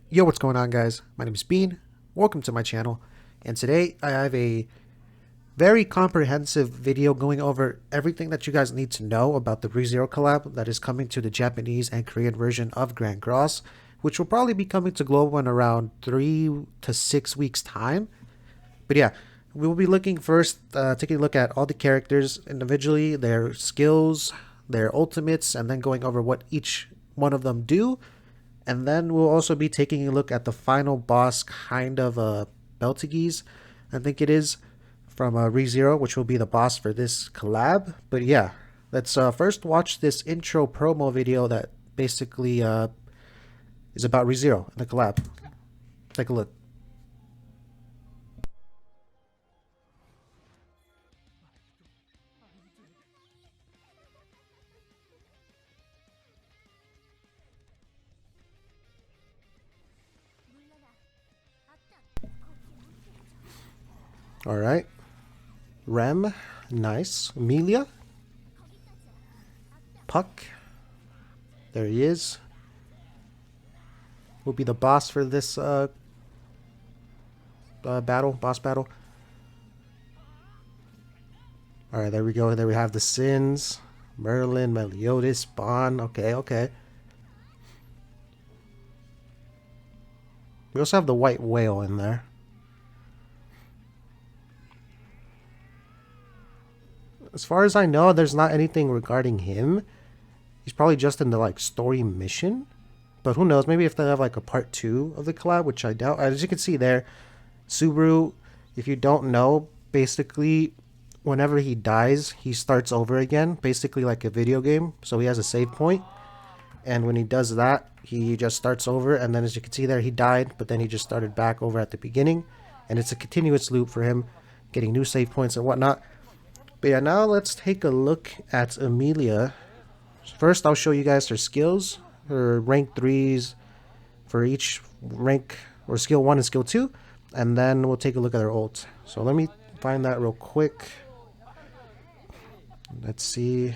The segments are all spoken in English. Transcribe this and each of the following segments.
Yo, what's going on, guys? My name is Bean. Welcome to my channel. And today I have a very comprehensive video going over everything that you guys need to know about the ReZero collab that is coming to the Japanese and Korean version of Grand Cross, which will probably be coming to global in around 3 to 6 weeks time. But yeah, we will be looking first, taking a look at all the characters individually, their skills, their ultimates, and then going over what each one of them do. And then we'll also be taking a look at the final boss, kind of Petelgeuse, I think it is, from ReZero, which will be the boss for this collab. But yeah, let's first watch this intro promo video that basically is about ReZero and the collab. Take a look. All right, Rem, nice. Emilia, Puck, there he is. Will be the boss for this boss battle. All right, there we go. There we have the Sins, Merlin, Meliodas, Bond. Okay. We also have the White Whale in there. As far as I know, there's not anything regarding him. He's probably just in the like story mission. But who knows? Maybe if they have like a part 2 of the collab, which I doubt. As you can see there, Subaru, if you don't know, basically whenever he dies, he starts over again. Basically like a video game. So he has a save point. And when he does that, he just starts over. And then as you can see there, he died. But then he just started back over at the beginning. And it's a continuous loop for him, getting new save points and whatnot. But yeah, now let's take a look at Emilia. First, I'll show you guys her skills, her rank 3s for each rank, or skill 1 and skill 2. And then we'll take a look at her ult. So let me find that real quick. Let's see.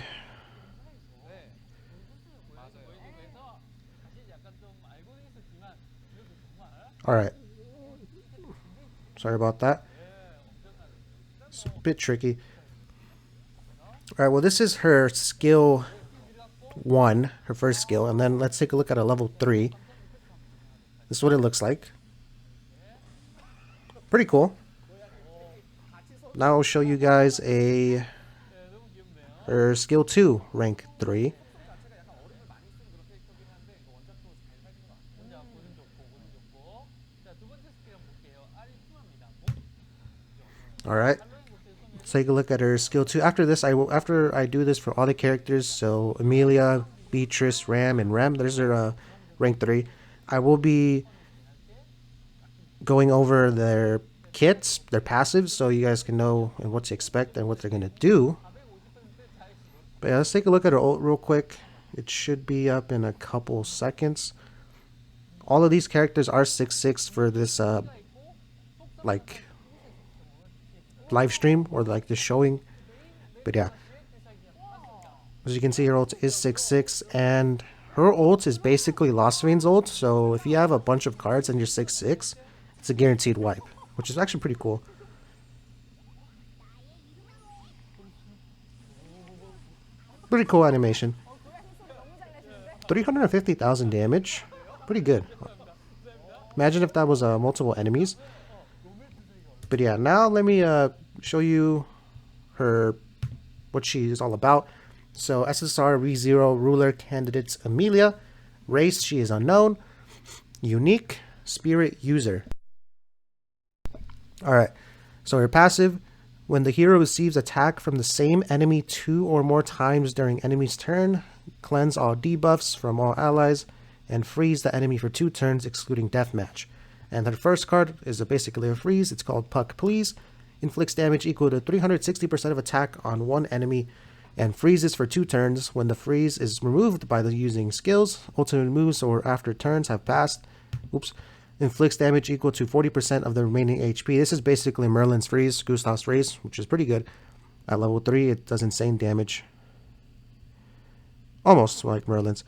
Alright. Sorry about that. It's a bit tricky. Alright, well this is her skill 1, her first skill, and then let's take a look at a level 3. This is what it looks like. Pretty cool. Now I'll show you guys her skill 2, rank 3. Alright. Take a look at her skill 2. After this, after I do this for all the characters, so Emilia, Beatrice, Rem, and Rem, there's her rank 3. I will be going over their kits, their passives, so you guys can know what to expect and what they're going to do. But yeah, let's take a look at her ult real quick. It should be up in a couple seconds. All of these characters are 6/6 for this like live stream or like the showing. But yeah, as you can see, her ult is 6/6, and her ult is basically Lost Veins ult. So if you have a bunch of cards and you're 6/6, it's a guaranteed wipe, which is actually pretty cool. Pretty cool animation. 350,000 damage, pretty good. Imagine if that was multiple enemies. But yeah, now let me show you what she's all about. So SSR ReZero ruler candidates Emilia. Race, she is unknown. Unique, spirit user. Alright, so her passive, when the hero receives attack from the same enemy 2 or more times during enemy's turn, cleanse all debuffs from all allies, and freeze the enemy for 2 turns excluding deathmatch. And her first card is basically a freeze. It's called Puck Please. Inflicts damage equal to 360% of attack on one enemy and freezes for 2 turns. When the freeze is removed by the using skills, ultimate moves, or after turns have passed, inflicts damage equal to 40% of the remaining HP. This is basically Merlin's freeze, Gustav's freeze, which is pretty good. At level 3, it does insane damage. Almost like Merlin's.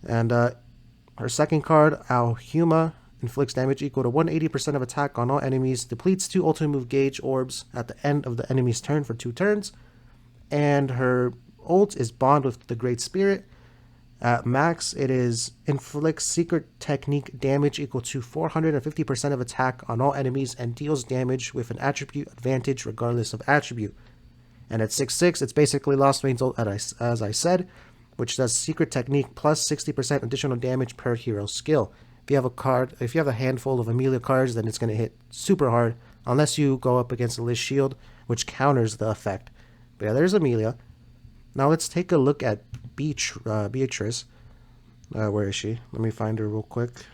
And her second card, Alhuma, inflicts damage equal to 180% of attack on all enemies, depletes 2 ultimate move gauge orbs at the end of the enemy's turn for 2 turns, and her ult is Bond with the Great Spirit. At max, it is inflicts secret technique damage equal to 450% of attack on all enemies and deals damage with an attribute advantage regardless of attribute. And at 6/6, it's basically Lost Rain's ult, as I said, which does secret technique plus 60% additional damage per hero skill. If you have a handful of Emilia cards, then it's going to hit super hard, unless you go up against a Liz Shield, which counters the effect. But yeah, there's Emilia. Now let's take a look at Beatrice. Where is she? Let me find her real quick.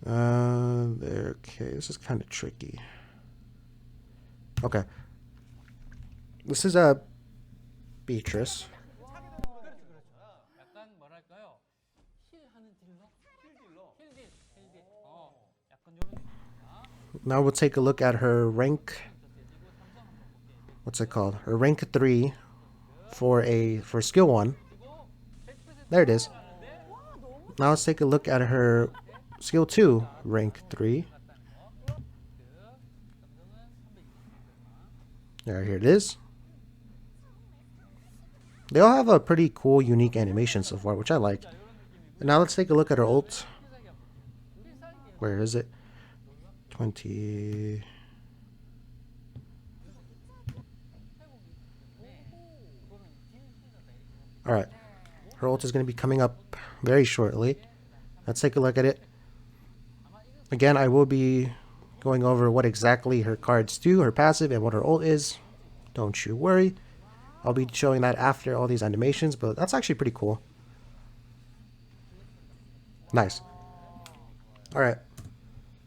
There. Okay, this is kind of tricky. Okay. This is Beatrice. Now we'll take a look at her rank. What's it called? Her rank 3 for skill 1. There it is. Now let's take a look at her skill 2 rank 3. There, here it is. They all have a pretty cool, unique animation so far, which I like. And now let's take a look at her ult. Where is it? 20. Alright. Her ult is going to be coming up very shortly. Let's take a look at it. Again, I will be going over what exactly her cards do, her passive, and what her ult is. Don't you worry. I'll be showing that after all these animations, but that's actually pretty cool. Nice. Alright.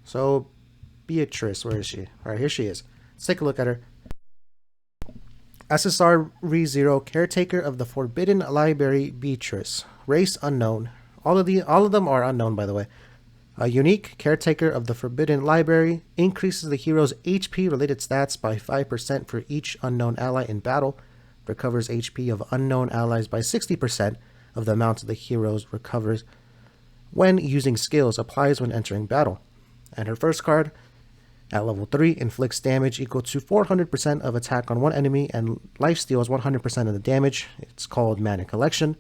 So, Beatrice, where is she? Alright, here she is. Let's take a look at her. SSR Re0, Caretaker of the Forbidden Library, Beatrice. Race unknown. All of them are unknown, by the way. Unique, Caretaker of the Forbidden Library, increases the hero's HP related stats by 5% for each unknown ally in battle. Recovers HP of unknown allies by 60% of the amount the hero recovers when using skills. Applies when entering battle. And her first card, at level 3, inflicts damage equal to 400% of attack on one enemy and life steals 100% of the damage. It's called Mana Collection.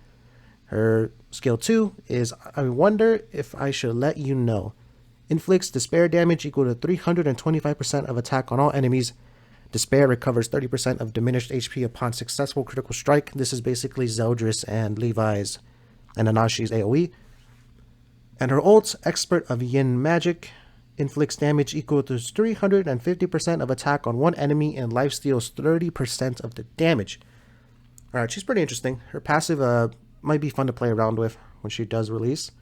Her skill 2 is I Wonder If I Should Let You Know. Inflicts despair damage equal to 325% of attack on all enemies. Despair recovers 30% of diminished HP upon successful critical strike. This is basically Zeldris and Levi's and Anashi's AoE. And her ult, Expert of Yin Magic, inflicts damage equal to 350% of attack on one enemy and life steals 30% of the damage. Alright, she's pretty interesting. Her passive might be fun to play around with when she does release.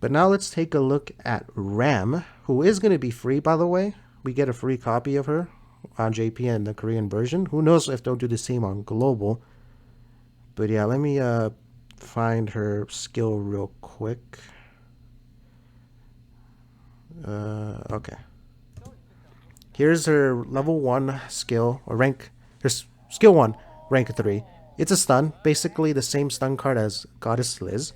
But now let's take a look at Rem, who is going to be free, by the way. We get a free copy of her on JP and the Korean version. Who knows if they'll do the same on global. But yeah, let me find her skill real quick. Okay. Here's her level 1 skill, or rank. Here's skill 1, rank 3. It's a stun, basically the same stun card as Goddess Liz.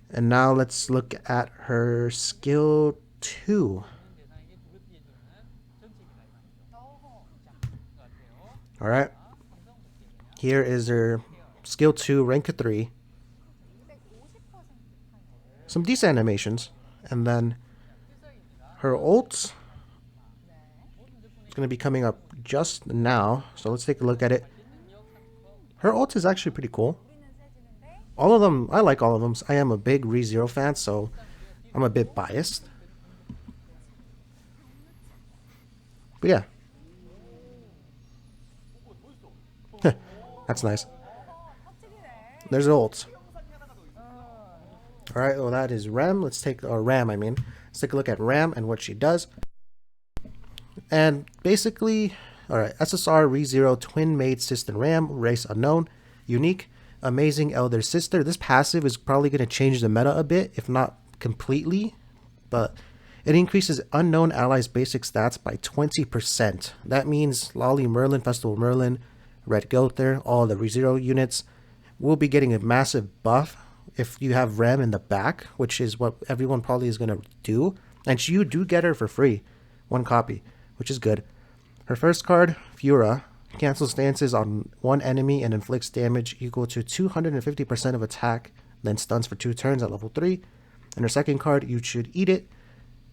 And now let's look at her skill 2. Alright. Here is her skill 2, rank 3. Some decent animations. And then her ult is going to be coming up just now. So let's take a look at it. Her ult is actually pretty cool. All of them, I like all of them. I am a big Re0 fan, so I'm a bit biased. But yeah. That's nice. There's the ult. Alright, well that is Rem. Let's take, or Ram, I mean. Let's take a look at Ram and what she does. And basically, alright, SSR Re0 Twin Maid Sister Ram, race unknown, unique, amazing elder sister. This passive is probably going to change the meta a bit, if not completely, but it increases unknown allies' basic stats by 20%. That means Lolly Merlin, Festival Merlin, Red Gother, all the Re0 units will be getting a massive buff if you have Rem in the back, which is what everyone probably is going to do. And you do get her for free, one copy, which is good. Her first card, Fura, cancels stances on one enemy and inflicts damage equal to 250% of attack, then stuns for 2 turns at level 3. And her second card, You Should Eat It,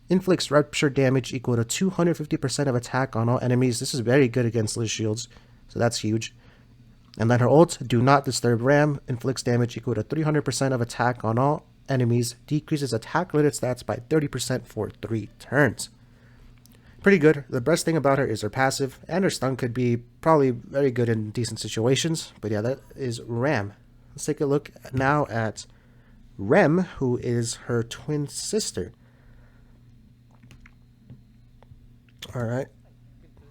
inflicts rupture damage equal to 250% of attack on all enemies. This is very good against Liz Shields, so that's huge. And then her ult, Do Not Disturb Ram, inflicts damage equal to 300% of attack on all enemies, decreases attack-related stats by 30% for 3 turns. Pretty good. The best thing about her is her passive, and her stun could be probably very good in decent situations. But yeah, that is Ram. Let's take a look now at Rem, who is her twin sister. Alright,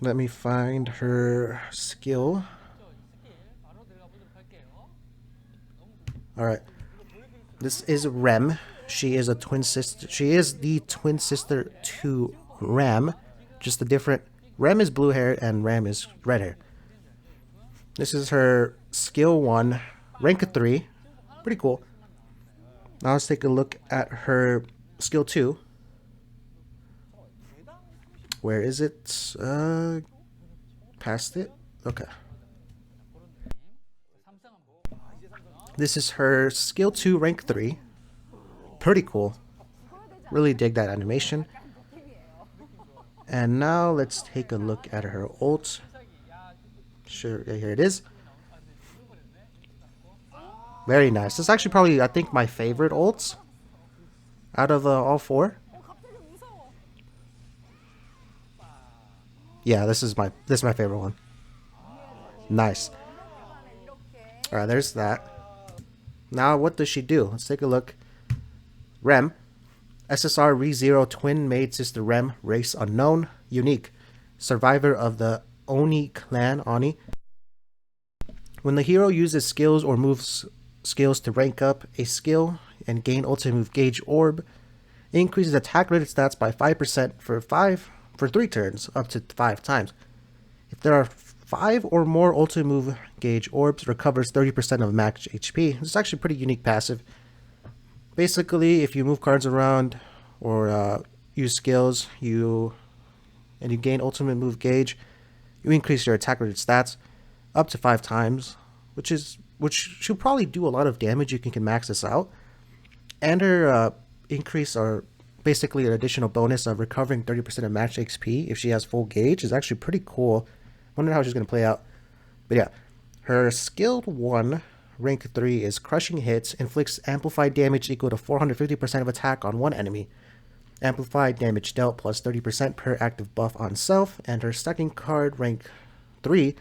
let me find her skill. Alright, this is Rem. She is a twin sister. She is the twin sister to Ram. Just the different. Rem is blue hair and Ram is red hair. This is her skill 1, rank 3. Pretty cool. Now let's take a look at her skill 2. Where is it? Past it? Okay. This is her skill 2, rank 3. Pretty cool. Really dig that animation. And now let's take a look at her ult. Sure, here it is. Very nice. This is actually probably, I think, my favorite ults out of all 4. Yeah, this is my favorite one. Nice. All right, there's that. Now, what does she do? Let's take a look. Rem, SSR ReZero twin maid sister Rem, race unknown, unique, survivor of the Oni clan. Oni. When the hero uses skills or moves skills to rank up a skill and gain ultimate move gauge orb, increases attack rated stats by 5% for 3 turns, up to 5 times. If there are 5 or more ultimate move gauge orbs, recovers 30% of max HP. This is actually a pretty unique passive. Basically, if you move cards around or use skills, you gain ultimate move gauge, you increase your attack rated stats up to 5 times, which should probably do a lot of damage. You can max this out. And her increase, or basically an additional bonus of recovering 30% of max HP if she has full gauge, is actually pretty cool. Wonder how she's going to play out. But yeah, her skill 1, rank 3, is crushing hits, inflicts amplified damage equal to 450% of attack on one enemy. Amplified damage dealt plus 30% per active buff on self. And her second card, rank 3,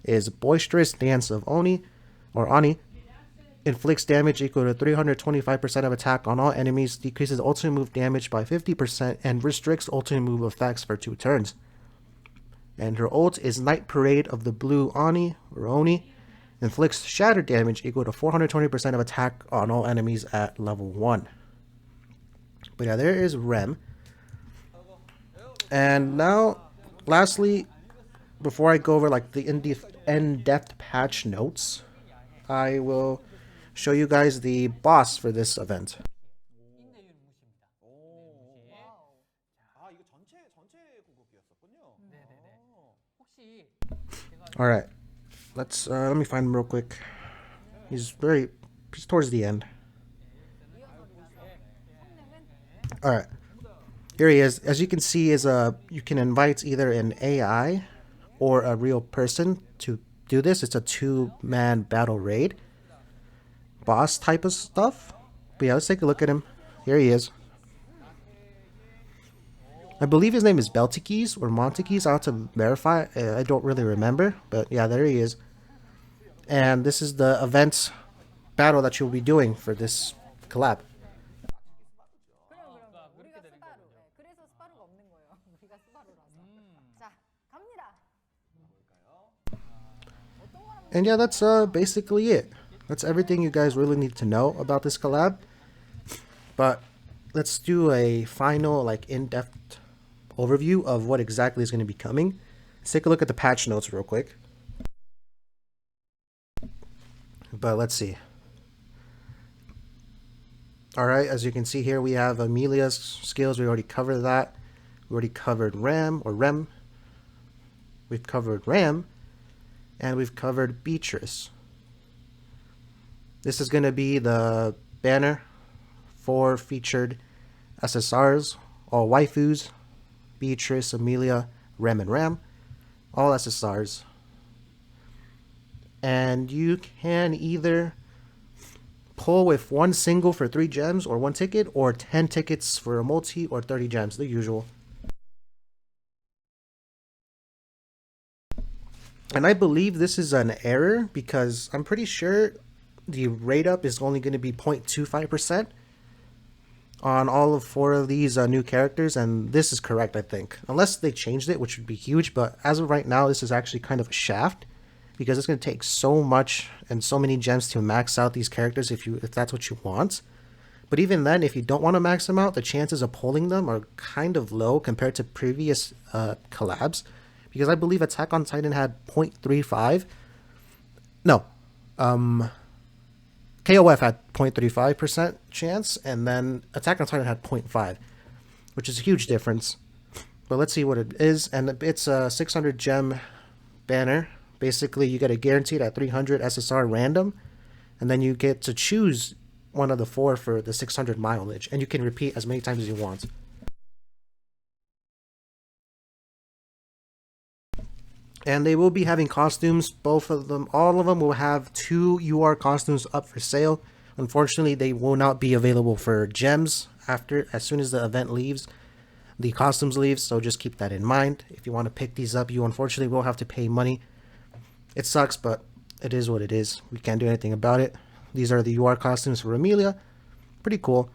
is Boisterous Dance of Oni, or Ani. Inflicts damage equal to 325% of attack on all enemies, decreases ultimate move damage by 50%, and restricts ultimate move effects for 2 turns. And her ult is Night Parade of the Blue Ani, or Oni. Inflicts shatter damage equal to 420% of attack on all enemies at level 1. But yeah, there is Rem. And now, lastly, before I go over like the in-depth patch notes, I will show you guys the boss for this event. Alright, let me find him real quick. He's towards the end. Alright, here he is. As you can see, you can invite either an AI or a real person to do this. It's a 2-man battle raid. Boss type of stuff. But yeah, let's take a look at him. Here he is. I believe his name is Beltikes or Montikes. I'll have to verify. I don't really remember. But yeah, there he is. And this is the event battle that you'll be doing for this collab. And yeah, that's basically it. That's everything you guys really need to know about this collab. But let's do a final, like, in-depth overview of what exactly is going to be coming. Let's take a look at the patch notes real quick. But let's see. Alright, as you can see here, we have Emilia's skills. We already covered that. We already covered Rem. We've covered Rem. And we've covered Beatrice. This is going to be the banner for featured SSRs, all waifus, Beatrice, Emilia, Rem, and Ram, all SSRs. And you can either pull with one single for 3 gems or 1 ticket, or 10 tickets for a multi, or 30 gems, the usual. And I believe this is an error because I'm pretty sure the rate up is only going to be 0.25% on all of 4 of these new characters, and this is correct, I think, unless they changed it, which would be huge. But as of right now, this is actually kind of a shaft because it's going to take so much and so many gems to max out these characters if that's what you want. But even then, if you don't want to max them out, the chances of pulling them are kind of low compared to previous collabs, because I believe Attack on Titan had 0.35. No, KOF had 0.35% chance, and then Attack on Titan had 0.5, which is a huge difference. But let's see what it is, and it's a 600 gem banner. Basically, you get a guaranteed at 300 SSR random, and then you get to choose one of the 4 for the 600 mileage, and you can repeat as many times as you want. And they will be having costumes, both of them, all of them will have 2 UR costumes up for sale. Unfortunately, they will not be available for gems as soon as the event leaves. The costumes leave, so just keep that in mind. If you want to pick these up, you unfortunately will have to pay money. It sucks, but it is what it is. We can't do anything about it. These are the UR costumes for Emilia. Pretty cool.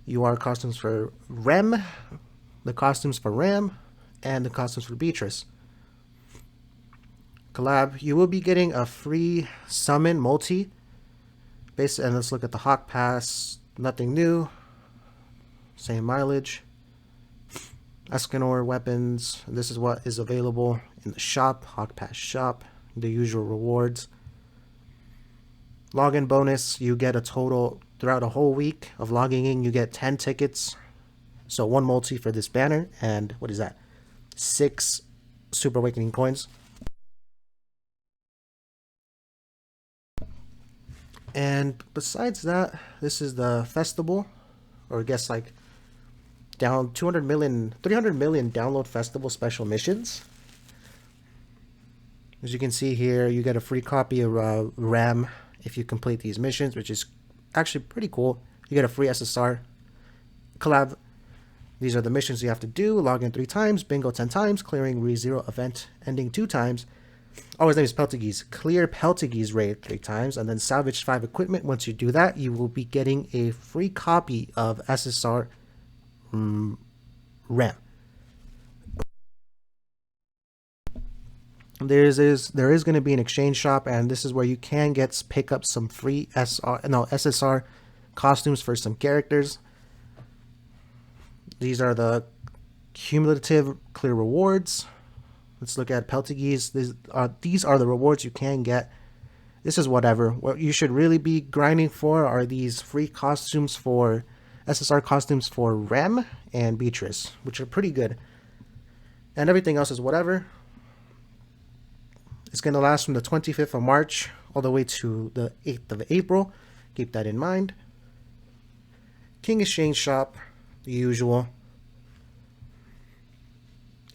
UR costumes for Rem, the costumes for Ram, and the costumes for Beatrice. Collab, you will be getting a free summon multi. And let's look at the Hawk Pass. Nothing new. Same mileage. Escanor weapons. This is what is available in the shop. Hawk Pass shop. The usual rewards. Login bonus. You get a total throughout a whole week of logging in. You get 10 tickets. So 1 multi for this banner. And what is that? 6 Super Awakening coins. And besides that, this is the festival, or I guess like 300 million download festival special missions. As you can see here, you get a free copy of RAM if you complete these missions, which is actually pretty cool. You get a free SSR collab. These are the missions you have to do. Log in 3 times, bingo 10 times, clearing ReZero event ending 2 times. Oh, his name is Petelgeuse. Clear Petelgeuse raid 3 times, and then salvage 5 equipment. Once you do that, you will be getting a free copy of SSR RAM. There is going to be an exchange shop, and this is where you can pick up some free SSR costumes for some characters. These are the cumulative clear rewards. Let's look at Petelgeuse. These are the rewards you can get. This is whatever. What you should really be grinding for are these free costumes for SSR costumes for Rem and Beatrice, which are pretty good. And everything else is whatever. It's going to last from the 25th of March all the way to the 8th of April. Keep that in mind. King Exchange Shop, the usual.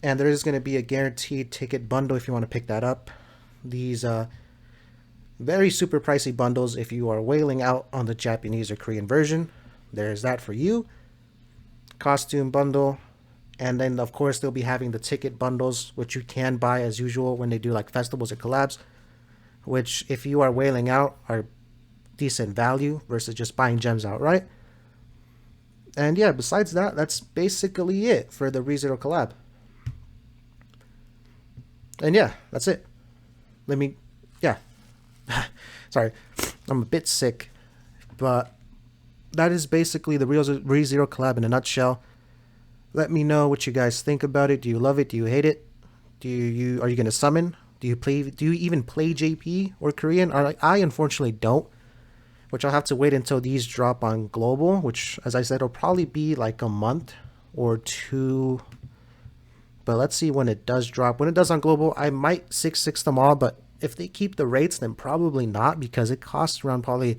And there is going to be a guaranteed ticket bundle if you want to pick that up. These very super pricey bundles if you are wailing out on the Japanese or Korean version. There's that for you. Costume bundle. And then, of course, they'll be having the ticket bundles, which you can buy as usual when they do like festivals or collabs, which, if you are wailing out, are decent value versus just buying gems outright. And yeah, besides that, that's basically it for the ReZero collab. And yeah, that's it. Sorry, I'm a bit sick, but that is basically the ReZero collab in a nutshell. Let me know what you guys think about it. Do you love it? Do you hate it? Are you gonna summon? Do you even play JP or Korean? I unfortunately don't. which I'll have to wait until these drop on global, which, as I said, will probably be like a month or two. But let's see when it does drop. When it does on global, I might 6/6 them all, but if they keep the rates, then probably not, because it costs around probably,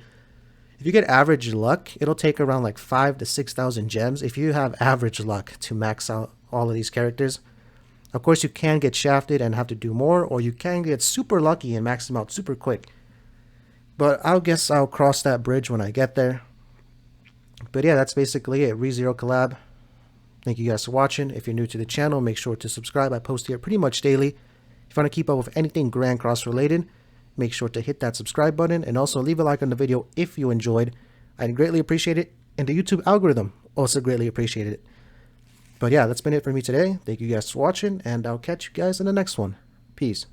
if you get average luck, it'll take around like 5,000 to 6,000 gems if you have average luck to max out all of these characters. Of course, you can get shafted and have to do more, or you can get super lucky and max them out super quick. But I guess I'll cross that bridge when I get there. But yeah, that's basically it. ReZero collab. Thank you guys for watching. If you're new to the channel, make sure to subscribe. I post here pretty much daily. If you want to keep up with anything Grand Cross related, make sure to hit that subscribe button and also leave a like on the video if you enjoyed. I'd greatly appreciate it. And the YouTube algorithm also greatly appreciated it. But yeah, that's been it for me today. Thank you guys for watching, and I'll catch you guys in the next one. Peace.